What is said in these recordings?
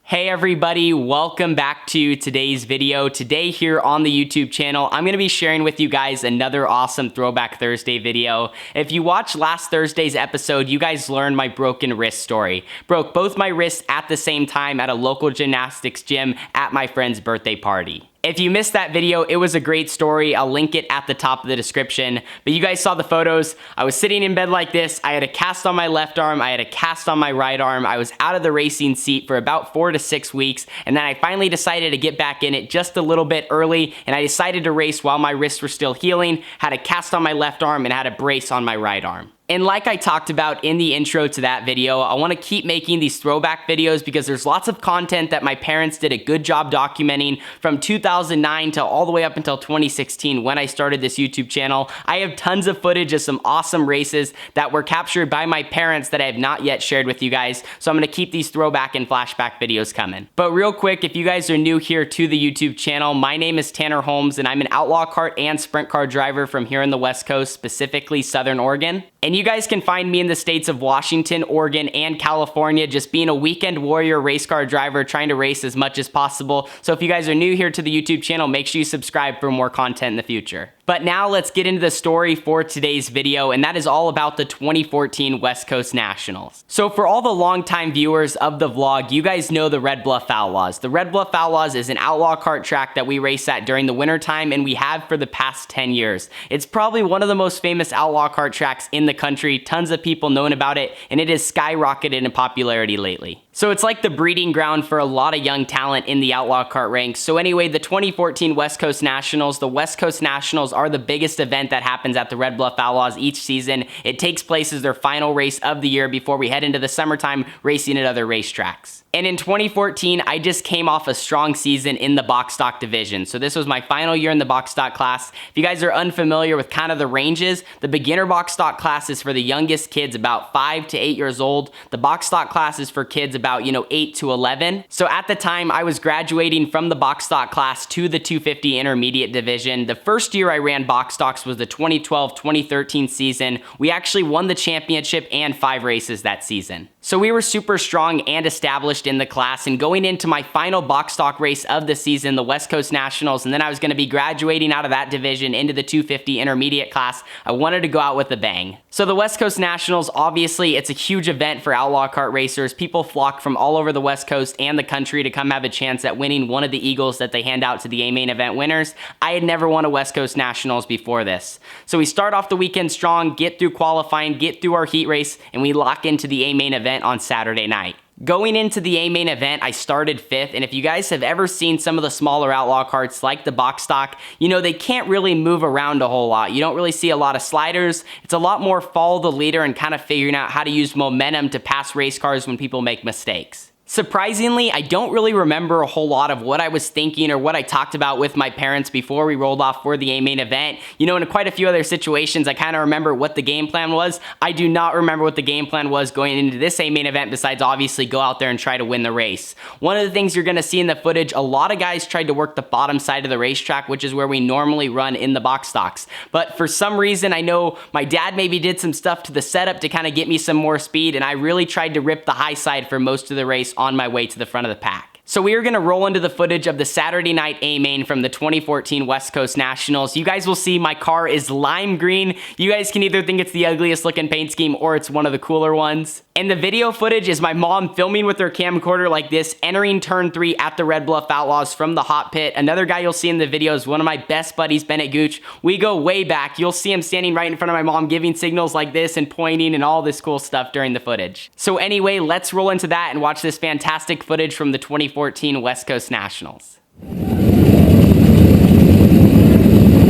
Hey everybody, welcome back to today's video. Today here on the YouTube channel, I'm going to be sharing with you guys another awesome Throwback Thursday video. If you watched last Thursday's episode, you guys learned my broken wrist story. Broke both my wrists at the same time at a local gymnastics gym at my friend's birthday party. If you missed that video, it was a great story. I'll link it at the top of the description. But you guys saw the photos. I was sitting in bed like this. I had a cast on my left arm. I had a cast on my right arm. I was out of the racing seat for about 4 to 6 weeks. And then I finally decided to get back in it just a little bit early. And I decided to race while my wrists were still healing. Had a cast on my left arm and had a brace on my right arm. And like I talked about in the intro to that video, I want to keep making these throwback videos because there's lots of content that my parents did a good job documenting from 2009 to all the way up until 2016 when I started this YouTube channel. I have tons of footage of some awesome races that were captured by my parents that I have not yet shared with you guys. So I'm going to keep these throwback and flashback videos coming. But real quick, if you guys are new here to the YouTube channel, my name is Tanner Holmes and I'm an outlaw kart and sprint car driver from here in the West Coast, specifically Southern Oregon. And you guys can find me in the states of Washington, Oregon, and California, just being a weekend warrior race car driver, trying to race as much as possible. So if you guys are new here to the YouTube channel, make sure you subscribe for more content in the future. But now let's get into the story for today's video, and that is all about the 2014 West Coast Nationals. So for all the longtime viewers of the vlog, you guys know the Red Bluff Outlaws. The Red Bluff Outlaws is an outlaw kart track that we race at during the wintertime, and we have for the past 10 years. It's probably one of the most famous outlaw kart tracks in the country. Tons of people know about it, and it has skyrocketed in popularity lately. So it's like the breeding ground for a lot of young talent in the outlaw kart ranks. So anyway, the 2014 West Coast Nationals, the West Coast Nationals are the biggest event that happens at the Red Bluff Outlaws each season. It takes place as their final race of the year before we head into the summertime racing at other racetracks. And in 2014, I just came off a strong season in the box stock division. So this was my final year in the box stock class. If you guys are unfamiliar with kind of the ranges, the beginner box stock class is for the youngest kids, about 5 to 8 years old. The box stock class is for kids about, 8 to 11. So at the time, I was graduating from the box stock class to the 250 intermediate division. The first year I ran box stocks was the 2012-2013 season. We actually won the championship and 5 races that season. So we were super strong and established in the class, and going into my final box stock race of the season, the West Coast Nationals, and then I was going to be graduating out of that division into the 250 intermediate class, I wanted to go out with a bang. So the West Coast Nationals, obviously, it's a huge event for outlaw kart racers. People flock from all over the West Coast and the country to come have a chance at winning one of the Eagles that they hand out to the A-main event winners. I had never won a West Coast Nationals before this. So we start off the weekend strong, get through qualifying, get through our heat race, and we lock into the A-main event on Saturday night. Going into the A-main event, I started 5th, and if you guys have ever seen some of the smaller outlaw karts like the box stock, they can't really move around a whole lot. You don't really see a lot of sliders. It's a lot more follow the leader and kind of figuring out how to use momentum to pass race cars when people make mistakes. Surprisingly, I don't really remember a whole lot of what I was thinking or what I talked about with my parents before we rolled off for the A-main event. In quite a few other situations, I kind of remember what the game plan was. I do not remember what the game plan was going into this A-main event besides obviously go out there and try to win the race. One of the things you're going to see in the footage, a lot of guys tried to work the bottom side of the racetrack, which is where we normally run in the box stocks. But for some reason, I know my dad maybe did some stuff to the setup to kind of get me some more speed, and I really tried to rip the high side for most of the race on my way to the front of the pack. So we are going to roll into the footage of the Saturday night A-main from the 2014 West Coast Nationals. You guys will see my car is lime green. You guys can either think it's the ugliest looking paint scheme or it's one of the cooler ones. And the video footage is my mom filming with her camcorder like this, entering turn 3 at the Red Bluff Outlaws from the hot pit. Another guy you'll see in the video is one of my best buddies, Bennett Gooch. We go way back. You'll see him standing right in front of my mom giving signals like this and pointing and all this cool stuff during the footage. So anyway, let's roll into that and watch this fantastic footage from the 2014 West Coast Nationals. All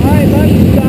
right, let's go.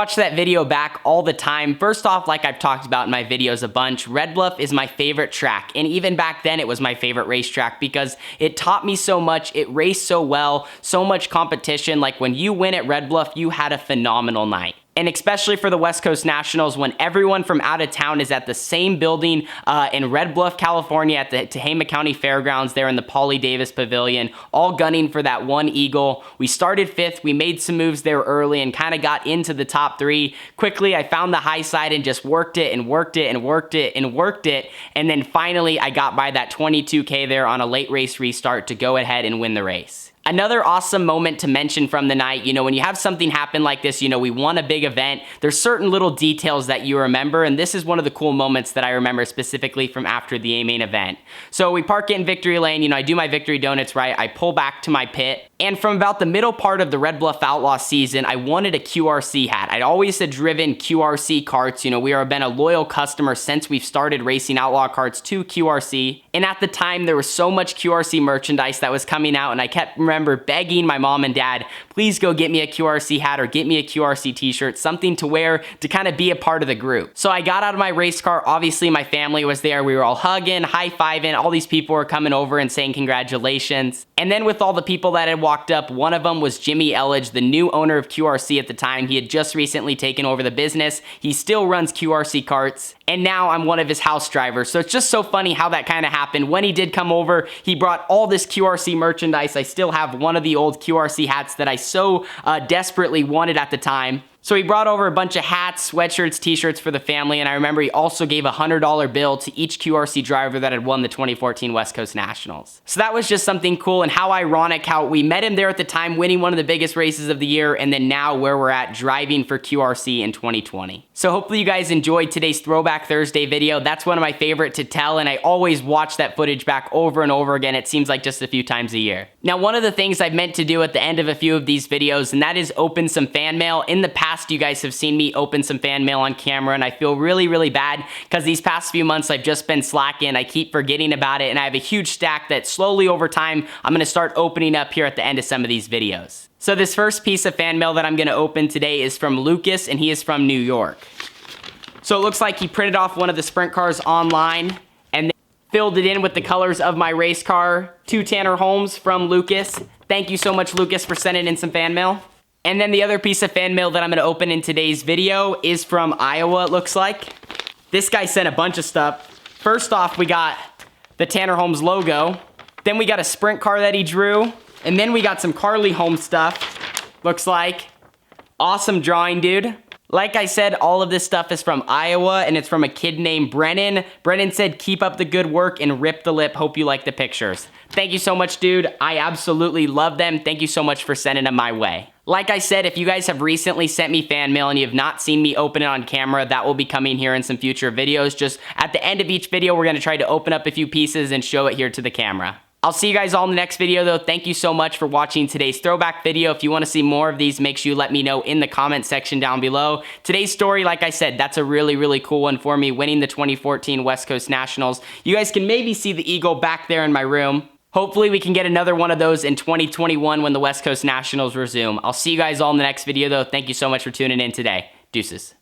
watch that video back all the time. First off, like I've talked about in my videos a bunch, Red Bluff is my favorite track. And even back then, it was my favorite racetrack because it taught me so much. It raced so well, so much competition. Like when you win at Red Bluff, you had a phenomenal night. And especially for the West Coast Nationals, when everyone from out of town is at the same building in Red Bluff, California at the Tehama County Fairgrounds there in the Paulie Davis Pavilion, all gunning for that one eagle. We started 5th. We made some moves there early and kind of got into the top 3. Quickly, I found the high side and just worked it and worked it and worked it and worked it. And then finally, I got by that 22K there on a late race restart to go ahead and win the race. Another awesome moment to mention from the night, when you have something happen like this, we won a big event, there's certain little details that you remember, and this is one of the cool moments that I remember specifically from after the A-Main event. So we park it in Victory Lane, I do my Victory Donuts right, I pull back to my pit, and from about the middle part of the Red Bluff Outlaw season, I wanted a QRC hat. I'd always had driven QRC karts, we have been a loyal customer since we've started racing Outlaw karts to QRC, and at the time there was so much QRC merchandise that was coming out, and I kept remember begging my mom and dad, please go get me a QRC hat or get me a QRC t-shirt, something to wear to kind of be a part of the group. So I got out of my race car, obviously my family was there, we were all hugging, high-fiving, all these people were coming over and saying congratulations. And then with all the people that had walked up, one of them was Jimmy Elledge, the new owner of QRC at the time. He had just recently taken over the business. He still runs QRC karts, and now I'm one of his house drivers. So it's just so funny how that kind of happened. When he did come over, he brought all this QRC merchandise. I still have one of the old QRC hats that I so desperately wanted at the time. So he brought over a bunch of hats, sweatshirts, t-shirts for the family, and I remember he also gave a $100 bill to each QRC driver that had won the 2014 West Coast Nationals. So that was just something cool, and how ironic how we met him there at the time winning one of the biggest races of the year, and then now where we're at driving for QRC in 2020. So hopefully you guys enjoyed today's Throwback Thursday video. That's one of my favorite to tell, and I always watch that footage back over and over again. It seems like just a few times a year. Now, one of the things I've meant to do at the end of a few of these videos, and that is open some fan mail. In the past, you guys have seen me open some fan mail on camera, and I feel really, really bad because these past few months I've just been slacking. I keep forgetting about it, and I have a huge stack that slowly over time I'm going to start opening up here at the end of some of these videos. So this first piece of fan mail that I'm going to open today is from Lucas, and he is from New York. So it looks like he printed off one of the sprint cars online and then filled it in with the colors of my race car to Tanner Holmes from Lucas. Thank you so much, Lucas, for sending in some fan mail. And then the other piece of fan mail that I'm going to open in today's video is from Iowa, it looks like. This guy sent a bunch of stuff. First off, we got the Tanner Holmes logo. Then we got a sprint car that he drew. And then we got some Carly Holmes stuff, looks like. Awesome drawing, dude. Like I said, all of this stuff is from Iowa, and it's from a kid named Brennan. Brennan said, keep up the good work and rip the lip. Hope you like the pictures. Thank you so much, dude. I absolutely love them. Thank you so much for sending them my way. Like I said, if you guys have recently sent me fan mail and you have not seen me open it on camera, that will be coming here in some future videos. Just at the end of each video, we're going to try to open up a few pieces and show it here to the camera. I'll see you guys all in the next video though. Thank you so much for watching today's throwback video. If you want to see more of these, make sure you let me know in the comment section down below. Today's story, like I said, that's a really, really cool one for me, winning the 2014 West Coast Nationals. You guys can maybe see the eagle back there in my room. Hopefully we can get another one of those in 2021 when the West Coast Nationals resume. I'll see you guys all in the next video though. Thank you so much for tuning in today. Deuces.